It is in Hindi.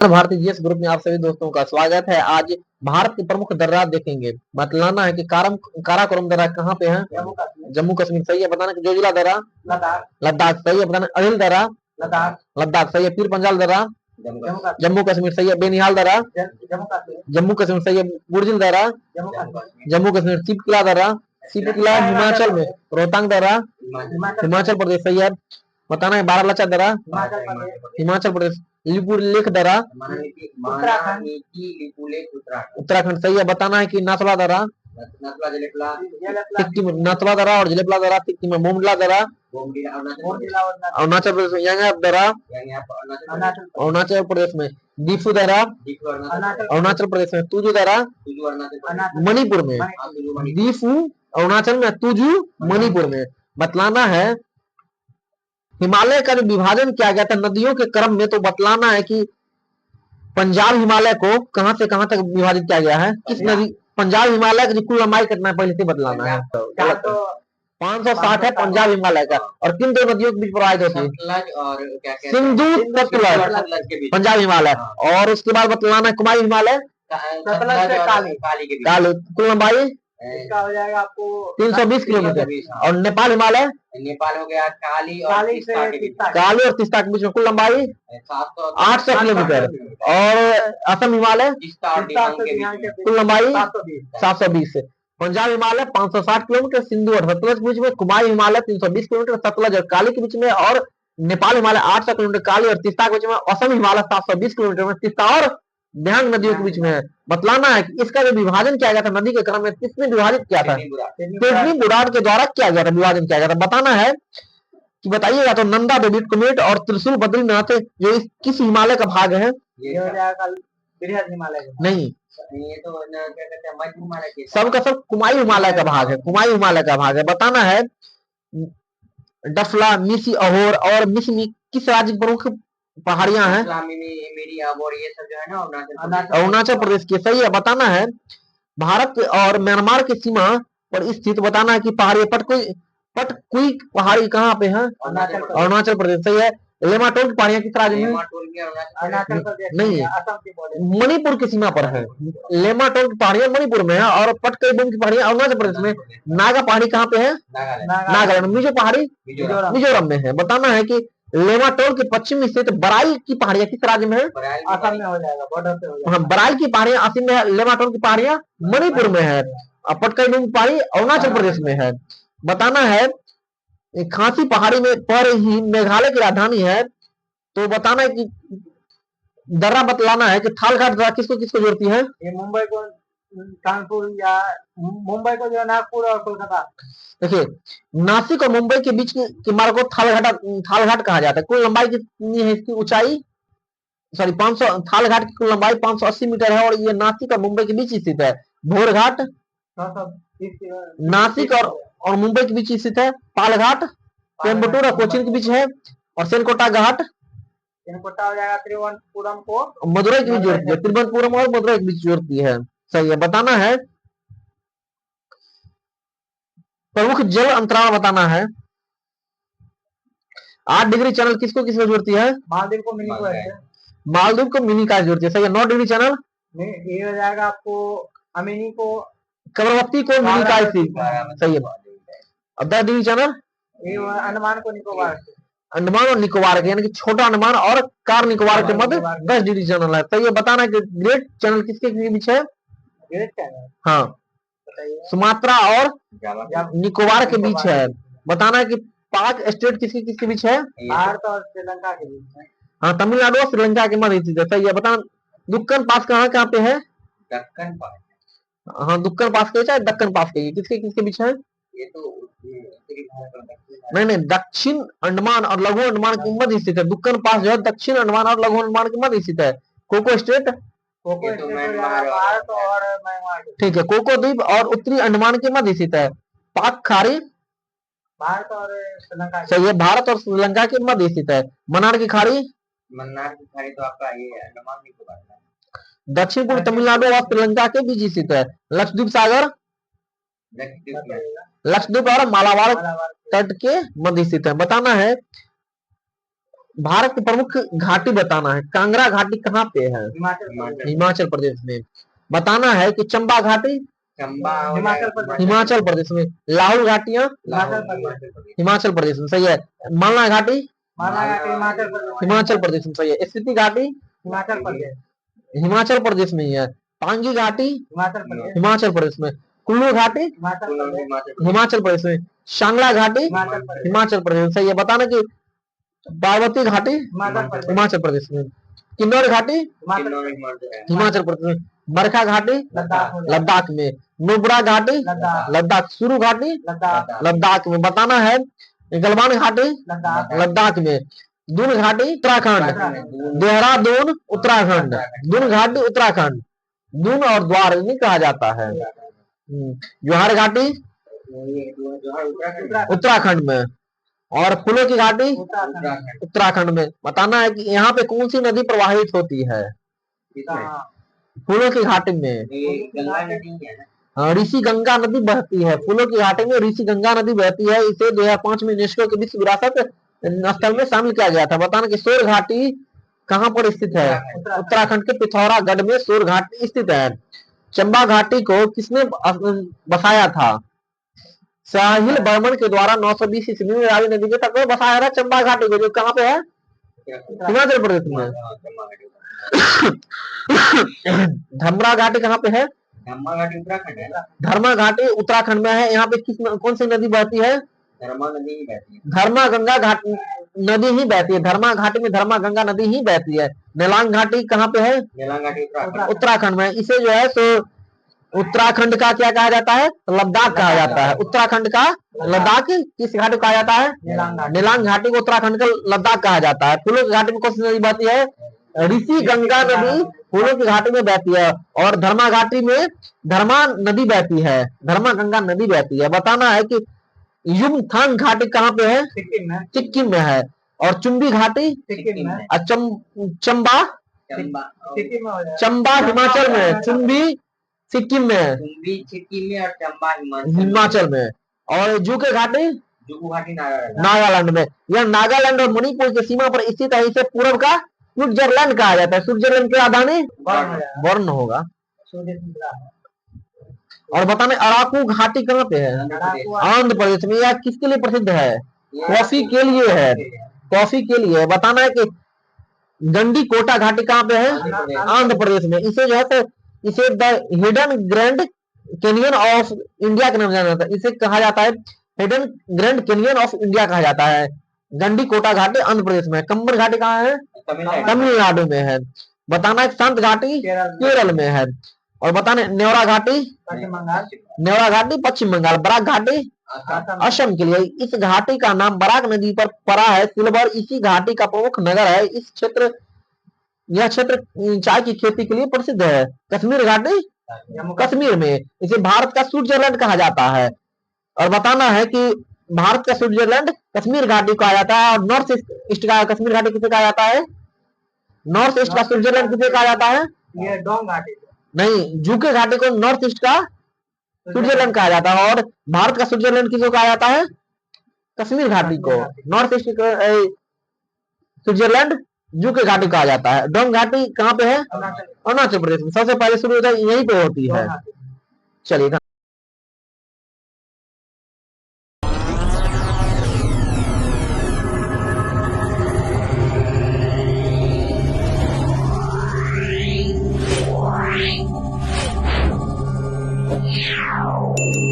भारतीय जीएस ग्रुप में आप सभी दोस्तों का स्वागत है। आज भारत के प्रमुख दर्रा देखेंगे। बतलाना है कि काराकोरम दर्रा कहाँ पे है? जम्मू कश्मीर। सही है। बताना कि जोजिला दर्रा लद्दाख। सही है। बताना अनिल दर्रा लद्दाख। सही है। पीर पंजाल दर्रा जम्मू कश्मीर। सही है। बेनिहाल दर्रा जम्मू कश्मीर। सही है। बुर्जिल दर्रा जम्मू कश्मीर। सिपकिला दर्रा सिपकिला हिमाचल में। रोहतांग दर्रा हिमाचल प्रदेश। सही है। बताना है बारालाचा दर्रा हिमाचल प्रदेश। लिपुर लेख दर्रा उत्तराखंड। सही है। बताना है कि नाथुला दर्रा सिक्किम। नाथुला दर्रा और जलेपला दर्रा सिक्किम में। मोमडला दर्रा अरुणाचल प्रदेश में। यांगयाप दर्रा अरुणाचल प्रदेश में। दीफू दर्रा अरुणाचल प्रदेश में। तुजू दर्रा मणिपुर में। दीफू अरुणाचल में, तुजू मणिपुर में। बतलाना है हिमालय का जो विभाजन किया गया था नदियों के क्रम में, तो बतलाना है कि पंजाब हिमालय को कहां से कहां तक विभाजित किया गया है? किस नदी? पंजाब हिमालय की कुल लंबाई कितना है पहले से बतलाना है। 560 है पंजाब हिमालय का। और किन दो नदियों के बीच प्रवाहित होती है? सिंधु सतलज पंजाब हिमालय। और उसके बाद बतलाना है कुमाई हिमालय काली। कुल लंबाई इसका हो जाएगा आपको 320 किलोमीटर। और नेपाल हिमालय नेपाल हो गया काली और तीस्ता के बीच। काली और तीस्ता के बीच में कुल लंबाई 800 किलोमीटर। और असम हिमालय कुल लंबाई 720। पंजाब हिमालय 560 किलोमीटर। सिंधु और सतलज के बीच में। कुमाई हिमालय 320 किलोमीटर सतलज और काली के बीच में। और नेपाल हिमालय 800 किलोमीटर काली और तीस्ता के बीच में। असम हिमालय 720 किलोमीटर में तीस्ता और ध्यान नदियों के बीच में है। बतलाना है कि इसका जो विभाजन किया गया था नदी के क्रम में, किसने विभाजित किया था? तेजनी बुराड़ के द्वारा किया गया था, विभाजन किया गया था। बताना है कि बताइएगा तो नंदा देवी कुमेट और त्रिशूल बद्रीनाथ जो किस हिमालय का भाग है? ये हो जाएगा बृहद हिमालय नहीं, ये तो क्या कहते हैं मध्य हिमालय के सब का सब कुमाई हिमालय का भाग है। कुमाई हिमालय का भाग है। बताना है डफला मिसी अहोर और मिसमी किस राज्य की प्रमुख पहाड़ियां हैं? ये सब जो है ना अरुणाचल प्रदेश की। सही है। बताना है भारत और म्यांमार की सीमा पर स्थित बताना है कि पहाड़ी पटकुई पहाड़ी कहाँ पे है? अरुणाचल प्रदेश। सही है। लेमाटोल की पहाड़ियां किस राज्य में? नहीं, मणिपुर की सीमा पर है। लेमाटोल की पहाड़ियां मणिपुर में है और पटकुई की पहाड़ियां अरुणाचल प्रदेश में। नागा पहाड़ी कहाँ पे है? नागालैंड। मिजो पहाड़ी मिजोरम में है। बताना है कि लेमाटोल के पश्चिम स्थित बराइल की पहाड़ियां किस राज्य में है? असम में हो जाएगा, बॉर्डर पे हो जाएगा। हाँ, बराइल की पहाड़ियां असम में है। लेमाटोल की पहाड़ियां मणिपुर में है। पटकाई की पहाड़ी अरुणाचल प्रदेश में है। बताना है खांसी पहाड़ी में पर ही मेघालय की राजधानी है। तो बताना है कि दर्रा बतलाना है कि थालघाट दर्रा किसको किसको जोड़ती है? ये मुंबई को कानपुर या मुंबई को जो है नागपुर और कोलकाता। देखिए, नासिक और मुंबई के बीच के मार्ग को थालघाट कहा जाता है। कुल लंबाई कितनी है इसकी? ऊंचाई सॉरी 500। थालघाट की कुल लंबाई 580 मीटर है और ये नासिक और मुंबई के बीच स्थित है। भोरघाट नासिक और मुंबई के बीच स्थित है। पालघाट कोयम्बटूर और कोचीन के बीच है। और सेनकोटा घाट हो जाएगा त्रिवेंद्रपुरम को मदुरई के बीच जोड़ती है। त्रिवेंद्रपुरम और मदुरई के बीच जोड़ती है। सही है। बताना है प्रमुख जल अंतराल बताना है। 8 डिग्री चैनल किसको किसको जोड़ती है? मालदीव को मिनी को मालदीव को मिनी का जोड़ती है। सही है। 9 डिग्री चैनल ये हो जाएगा आपको अमिनी को कमरवती को मिनी का। सही है। अब 10 डिग्री चैनल अंडमान को निकोबार अंडमान और निकोबार के, यानी कि छोटा अंडमान और कार निकोबार के मध्य 10 डिग्री चैनल है। सही है। बताना है कि ग्रेट चैनल किसके बीच है? ग्रेट चैनल हाँ, सुमात्रा और निकोबार के बीच है। बताना है कि पाक स्टेट किसके किसके बीच है? भारत और श्रीलंका के बीच में। हाँ, तमिलनाडु और श्रीलंका के मध्य स्थित है। सही है। बताना दुक्कन पास कहाँ पे है? दक्कन पास। हाँ, दुक्कन पास के चाहे दक्कन पास के, किसके किसके बीच है? ये तो नहीं, दक्षिण अंडमान और लघु अंडमान के मध्य स्थित है। दुक्कन पास जो है दक्षिण अंडमान और लघु अंडमान के मध्य स्थित है। कोको स्टेट भारत और म्यांमार। ठीक है। कोको द्वीप और उत्तरी अंडमान के मध्य स्थित है। पाक खाड़ी भारत और श्रीलंका। सही है। भारत और श्रीलंका के मध्य स्थित है। मन्नार की खाड़ी तो आपका ये अंडमान निकोबार दक्षिण पूर्व तमिलनाडु और श्रीलंका के बीच स्थित है। लक्षद्वीप सागर लक्षद्वीप और मालाबार तट के मध्य स्थित है। बताना है भारत की प्रमुख घाटी बताना है। कांगड़ा घाटी कहाँ पे है? हिमाचल प्रदेश में। बताना है कि चंबा घाटी हिमाचल प्रदेश में। लाहौल घाटियां हिमाचल प्रदेश में, सही है। मालना घाटी हिमाचल प्रदेश में, सही है। स्पीति घाटी हिमाचल प्रदेश में ही है। पांगी घाटी हिमाचल प्रदेश में। कुल्लू घाटी हिमाचल प्रदेश में। सांगला घाटी हिमाचल प्रदेश में, सही है। बताना कि पार्वती घाटी हिमाचल प्रदेश में। किन्नौर घाटी हिमाचल प्रदेश में। बरखा घाटी लद्दाख में। नुब्रा घाटी लद्दाख। सुरु घाटी लद्दाख में। बताना है गलवान घाटी लद्दाख में। दून घाटी उत्तराखंड। देहरादून उत्तराखंड। दून घाटी उत्तराखंड। दून और द्वार नहीं कहा जाता है। जोहार घाटी उत्तराखंड में। और फूलों की घाटी उत्तराखंड में। बताना है कि यहाँ पे कौन सी नदी प्रवाहित होती है? फूलों की घाटी में ऋषि गंगा नदी बहती है। फूलों की घाटी में ऋषि गंगा नदी बहती है। इसे 2005 में यूनेस्को के विश्व विरासत स्थल में शामिल किया गया था। बताना कि सोर घाटी कहाँ पर स्थित है? उत्तराखंड के पिथौरागढ़ में सोर घाटी स्थित है। चंबा घाटी को किसने बसाया था? साहिल बर्मन के द्वारा 920 ईस्वी में रावी नदी के तट पर बसाया था चंबा घाटी को, जो कहाँ पे है? हिमाचल प्रदेश में। धर्मा घाटी कहाँ पे है? धर्मा घाटी उत्तराखंड में है। यहाँ पे कौन सी नदी बहती है? धर्मा गंगा घाटी नदी ही बहती है। धर्मा घाटी में धर्मा गंगा नदी ही बहती है। नेलांग घाटी कहाँ पे है? उत्तराखंड में। इसे जो है सो उत्तराखंड का क्या कहा जाता है? लद्दाख कहा जाता है। उत्तराखंड का लद्दाख किस घाटी कहा जाता है? नेलांग घाटी को उत्तराखंड का लद्दाख कहा जाता है। फूलों की घाटी में कौन सी नदी बहती है? ऋषि गंगा नदी फूलों की घाटी में बहती है। और धर्मा घाटी में धर्मा नदी बहती है। धर्मा गंगा नदी बहती है। बताना है कि युमथांग घाटी कहाँ पे है? सिक्किम में है। और चुम्बी घाटी चंबा हिमाचल में। चुम्बी सिक्किम में और चंबा हिमाचल में। और जूके घाटी नागालैंड में। यह नागालैंड और मणिपुर की सीमा पर स्थित है। इसे पूर्व का स्विट्जरलैंड कहा जाता है। स्विट्जरलैंड की राजधानी बर्न होगा। और बताने अराकू घाटी कहाँ पे है? आंध्र प्रदेश में। यह किसके लिए प्रसिद्ध है? कॉफी के लिए है। कॉफी के लिए। बताना है कि गंडी कोटा घाटी कहाँ पे है? आंध्र प्रदेश में। इसे जो है तो इसे the hidden grand canyon of India के नाम जाना जाता है। इसे कहा जाता है hidden grand canyon of India कहा जाता है। गंडी कोटा घाटी आंध्र प्रदेश में। कंबर घाटी कहाँ है? तमिलनाडु में है। बताना है शांत घाटी केरल में है। और बताने नेवरा घाटी पश्चिम बंगाल। बराक घाटी असम के लिए। इस घाटी का नाम बराक नदी पर पड़ा है। सिलवर इसी घाटी का प्रमुख नगर है। यह क्षेत्र चाय की खेती के लिए प्रसिद्ध है। कश्मीर घाटी कश्मीर में। इसे भारत का स्विट्जरलैंड कहा जाता है। और बताना है कि भारत का स्विट्जरलैंड कश्मीर घाटी कहा जाता है। और नॉर्थ ईस्ट का कश्मीर घाटी किसे कहा जाता है? नॉर्थ ईस्ट का स्विट्जरलैंड किसे कहा जाता है? नहीं, जूके घाटी को नॉर्थ ईस्ट का स्विट्जरलैंड कहा जाता है। और भारत का स्विट्जरलैंड किसको कहा जाता है? कश्मीर घाटी को। नॉर्थ ईस्ट स्विट्जरलैंड जूके घाटी कहा जाता है। डोंग घाटी कहाँ पे है? अरुणाचल प्रदेश में। सबसे पहले शुरू होता है यहीं पे होती है। चलिए। Yeah.